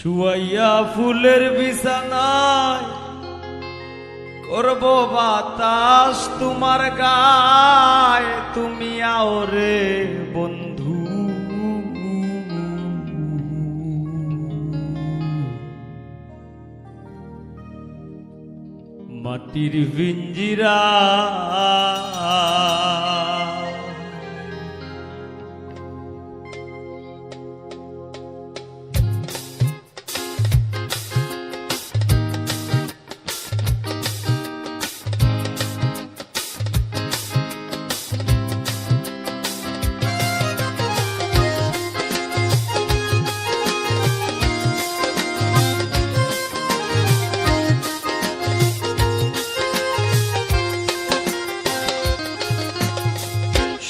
শুয়াইয়া ফুলের বিছানায় করব বাতাস তোমার গায়, তুমি আও রে বন্ধু। মাটির পিঞ্জিরা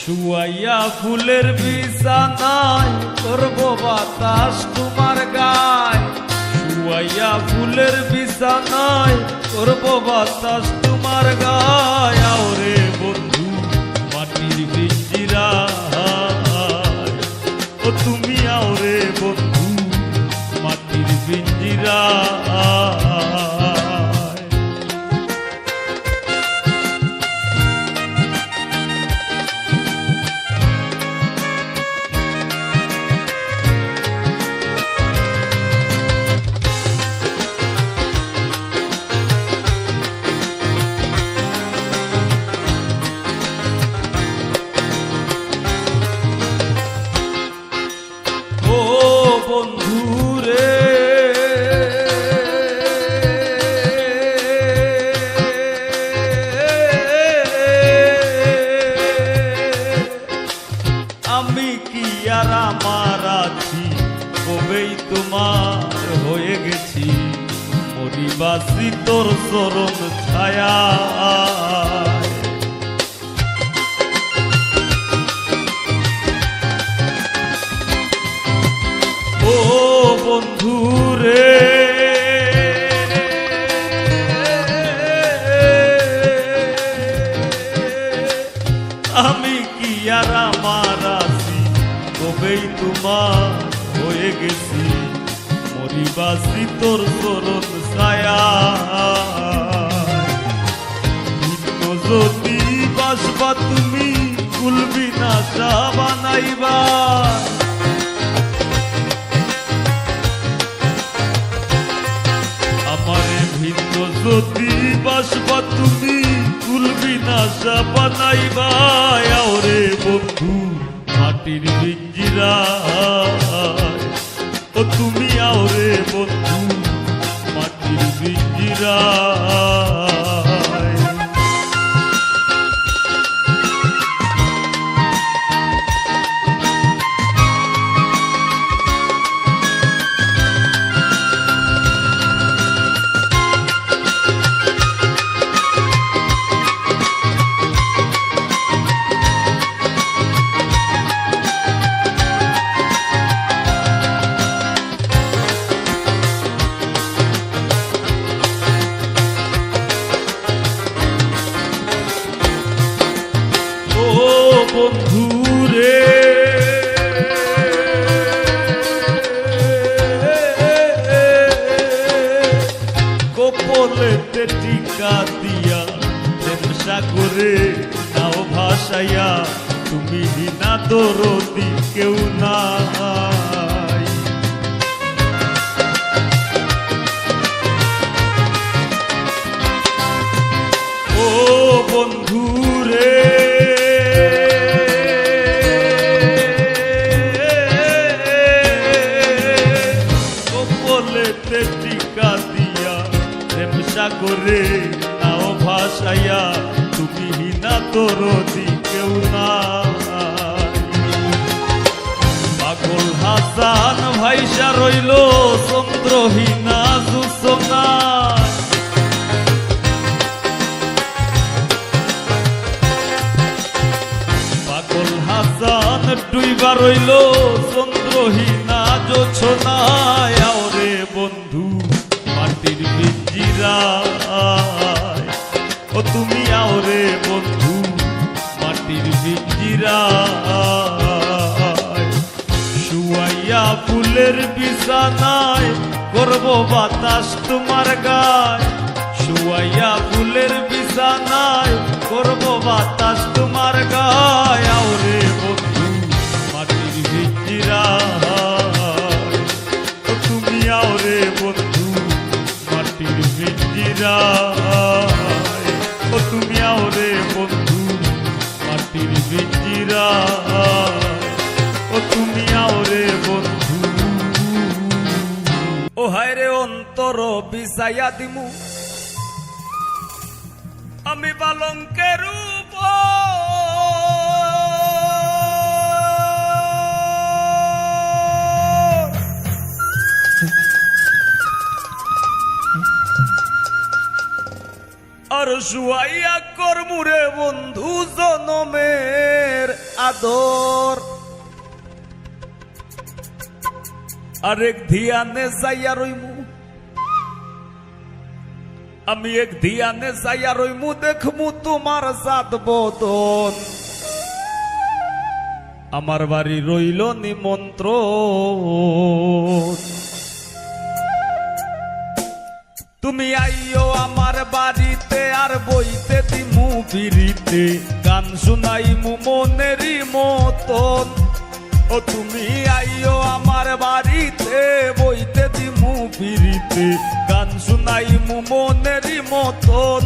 শুয়াইয়া ফুলের বিছানায় করব বাতাস তোমার গায়, শুয়াইয়া ফুলের বিছানায় করব বাতাস তোমার গায়, আও রে বন্ধু মাটির পিঞ্জিরায়, ও তুমি আও রে বন্ধু মাটির পিঞ্জিরায়। আমি কি আর আমার আছি, কবেই তোমার হয়ে গেছি, মরিবাসি তোর চরণ ছায়া। ও বন্ধু রে আমি কি আর আমার আছি, কবেই তোমার হয়ে গেছি, মরিবাসি তোর চরণ ছায়া। যদি বাসবা তুমি কুলবি না চা বানাইবা, আমারে ভিন্ন যদি বাসবা তুমি কুলবি না চা বানাইবা, আও রে বন্ধু মাটির পিঞ্জিরায়, ও তুমি আও রে বন্ধু মাটির পিঞ্জিরায়। বন্ধু রে কপলেতে টিকা দিয়া প্রেম সাগরে নাও ভাসাইয়া, তুমি না দরদি কেউ নাই। ও বন্ধু রে টিকা দিয়া প্রেম সাগরে নাও ভাসাইয়া, তুমি না দরদি কেউ নাই। পাগল হাসান ভাইসা রইল চন্দ্রহীনা জোছনা, পাগল হাসান ডুইবা রইল চন্দ্রহীনা জোছনায়, আও রে বন্ধু মাটির পিঞ্জিরায়, ও তুমি আও রে বন্ধু মাটির পিঞ্জিরায়। শুয়াইয়া ফুলের বিছানায় করব বাতাস তোমার গায়, শুয়াইয়া ফুলের বিছানায় করব বাতাস তোমার গায়। আওরে বন্ধু মাটির পিঞ্জিরায়, ও তুমি আওরে বন্ধু মাটির পিঞ্জিরায়, ও তুমি আওরে বন্ধু মাটির পিঞ্জিরায়, ও তুমি আওরে বন্ধু। ও হায় রে অন্তর বিছাইয়া দিমু আমি পালঙ্কের উপর, আর শুয়াইয়া করমুরে বন্ধু জনমের আদর। আরেক ধিয়ানে যাইয়া রইমু আমি, এক ধিয়ানে যাইয়া রইমু দেখমু তোমার সাত বদন। আমার বাড়ি রইল নিমন্ত্রণ, তুমি আইও আমার বাড়িতে আর বইতে দিমু বিড়িতে, গান শুনাইমু মনেরই মতন। ও তুমি আইও আমার বাড়িতে বইতে দিমু বিড়িতে, গান শুনাইমু মনেরই মতন।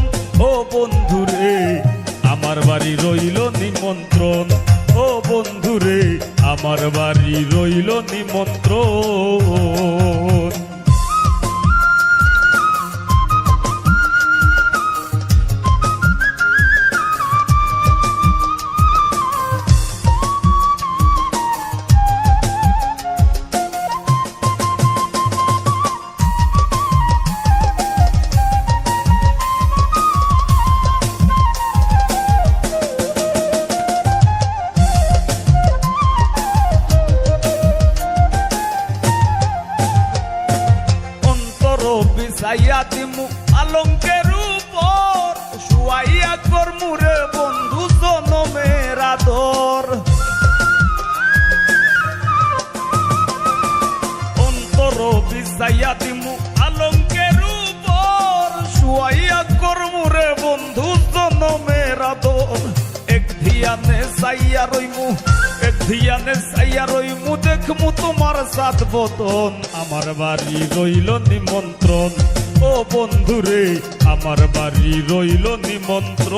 ও বন্ধুরে আমার বাড়ি রইল নিমন্ত্রণ, ও বন্ধুরে আমার বাড়ি রইল নিমন্ত্রণ। বিছাইয়া দিমু পালঙ্কের উপর, শুয়াইয়া করমুরে বন্ধু জনমের আদর। অন্তর বিছাইয়া দিমু পালঙ্কের উপর, শুয়াইয়া করমুরে বন্ধু জনমের আদর। এক ধিয়ানে যাইয়া রইমু, এক ধিয়ানে যাইয়া রইমু দেখমু তোমার সাত বদন। আমার বাড়ি রইল নিমন্ত্রণ, ও বন্ধুরে আমার বাড়ি রইল নিমন্ত্রণ।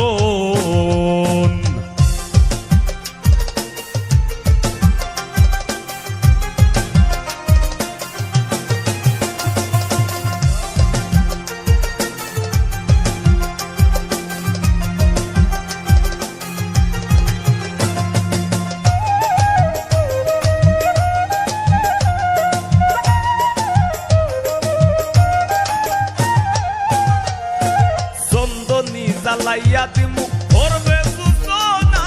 জ্বালাইয়া দিমু করবে সূচনা,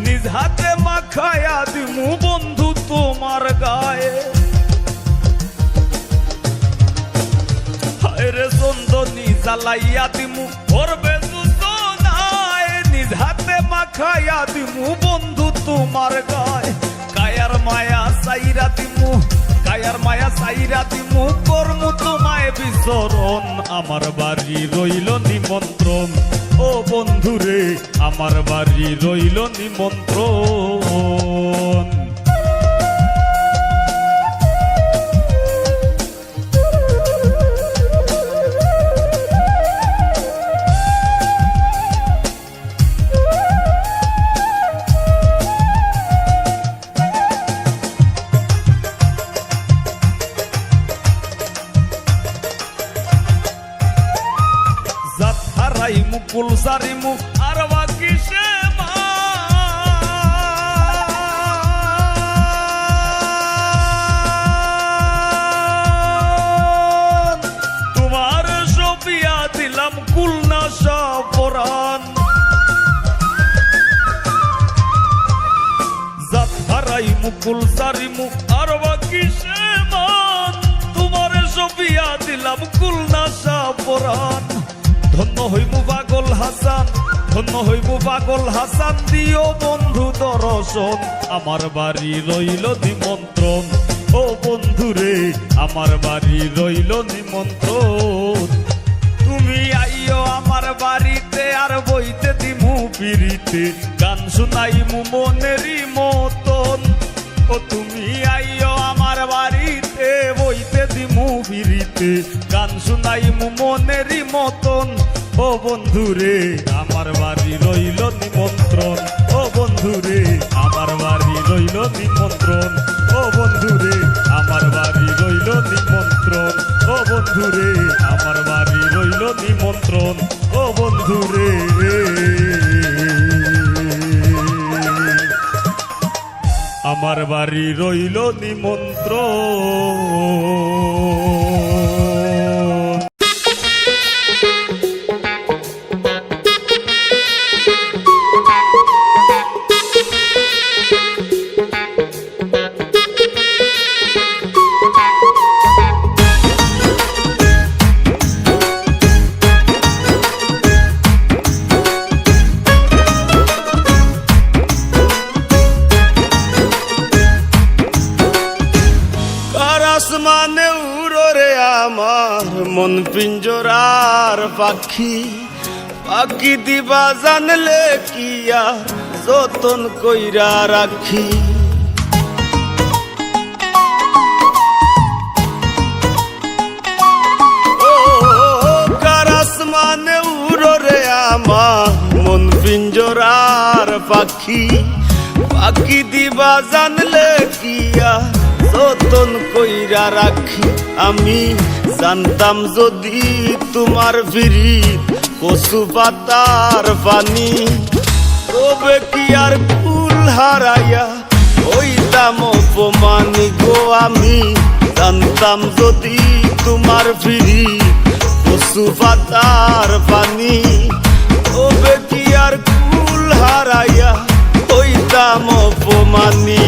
নিজ হাতে মাখাইয়া দিমু বন্ধু তোমার গায়ে। হায় রে চন্দনী জ্বালাইয়া দিমু করবে সূচনা, নিজ হাতে মাখাইয়া দিমু বন্ধু তোমার গায়ে। কায়ার মায়া সাইরা দিমু, কায়ার মায়া সাইরা দিমু করমু তোমায় বিচরণ। আমার বাড়ি রইল নিমন্ত্রণ, ও বন্ধুরে আমার বাড়ি রইল নিমন্ত্রণ। মুকুল সারিমু আর বাকি সে তোমার সপিয়া দিলাম কুলনা সপরান। জাত হারাই মুকুল সারিমু আর বাকি সে তোমার সপিয়া দিলাম কুলনা সপরান। ধন্য হইমু পাগল হাসান, ধন্য হইমু পাগল হাসান, দিও বন্ধু দর্শন। আমার বাড়ি রইল নিমন্ত্রণ, ও বন্ধুরে আমার বাড়ি রইল নিমন্ত্রণ। তুমি আইও আমার বাড়িতে আর বইতে দিমু পিরিতে, গান শুনাইমু মনেরই মতন। ও তুমি আইও আমার বাড়িতে বইতে দিমু পিরিতে, গান শুনাইমু মনেরই মতন। ও বন্ধুরে আমার বাড়ি রইল নিমন্ত্রণ, ও বন্ধুরে আমার বাড়ি রইল নিমন্ত্রণ, ও বন্ধুরে আমার বাড়ি রইল নিমন্ত্রণ, ও বন্ধুরে আমার বাড়ি রইল নিমন্ত্রণ, ও বন্ধুরে আমার বাড়ি রইল নিমন্ত্রণ। আসমানে উড়ো রে আমার মন পিঞ্জরার পাখি, পাখি দিবা জানলে কি আর যতন কইরা রাখি। ও কার আসমানে উড়ো রে আমার মন পিঞ্জরার পাখি, পাখি দিবা জানলে কি আর যতন কইরা রাখি। আমি জানতাম যদি তোমার বিরিত কচু পাতার পানি, তবে কি আর ফুল হারাইয়া হইতাম অপমানি গো। আমি জানতাম যদি তোমার বিরিত কচু পাতার পানি, তবে কি আর ফুল হারাইয়া হইতাম অপমানি।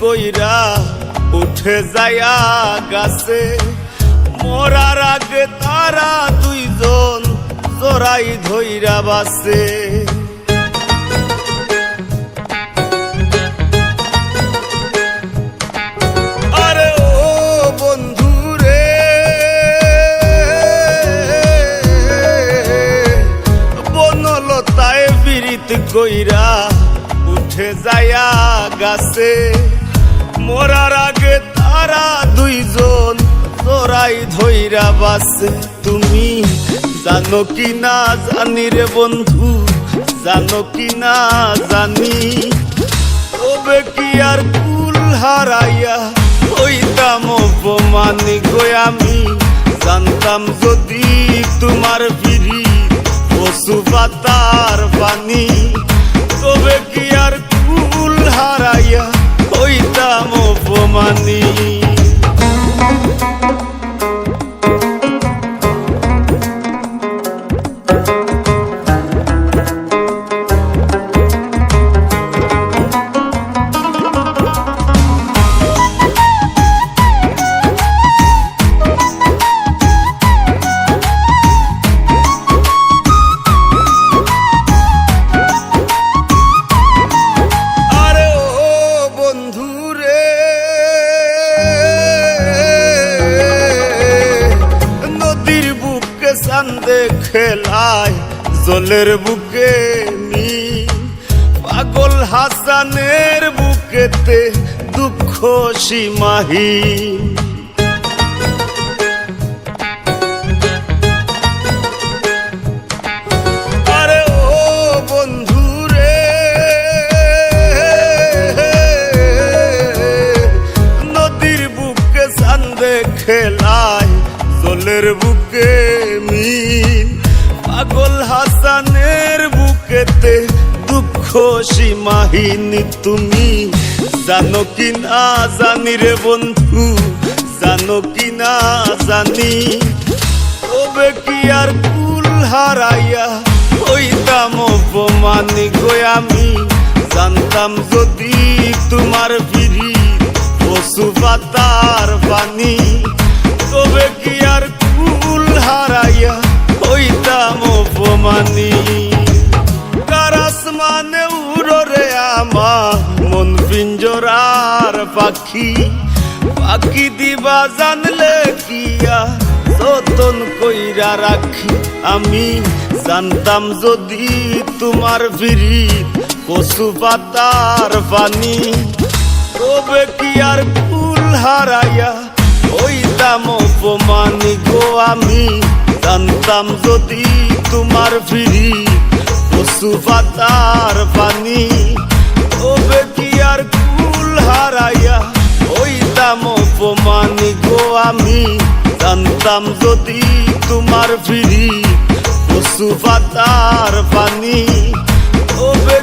কইরা উঠে যায়া গাছে, মরার আগে তারা দুইজন জোড়াই ধইরা বাসে। আরে ও বন্ধু রে বনলতায় বিরিত কইরা উঠে যায়া গাছে, মরার আগে তারা দুইজন জোড়াই ধইরা বাসে। তুমি জানো কি না জানি রে বন্ধু, জানো কি না জানি, তবে কি আর কুল হারাইয়া হইতাম অপমানি গো। আমি জানতাম যদি তোমার বিরিত কচু পাতার পানি, তবে কি আর কুল হারাইয়া হইতাম অপমানি। চান্দে খেলায় জলের বুকে নি, পাগল হাসানের বুকেতে দুঃখ সীমাহীন। আরে ও বন্ধু রে নদীর বুকে চান্দে সীমাহীন তুমি জানো কি না জানি রে বন্ধু জানো কি না জানি তবে কি আর কুল হারাইয়া হইতাম অপমানি গো আমি জানতাম যদি তোমার ফিরি পশু পাতার পানি তবে কি আর কুল হারাইয়া হইতাম অপমানি কারাস মানে উড়রে আমার মন পিঞ্জরার পাখি পাখি দিবা জানলে কিয়া যতন কইরা রাখি আমি জানতাম যদি তোমার ফিরি পশু পাতার পানি তবে কি আর কুল হারাইয়া হইতাম অপমানি গো আমি জানতাম যদি তোমার ফিরি পশু পাতার পানি তবে কি আর কুল হারাইয়া হইতাম অপমানি গো আমি জানতাম যদি তোমার ফিরি পশু পাতার পানি তবে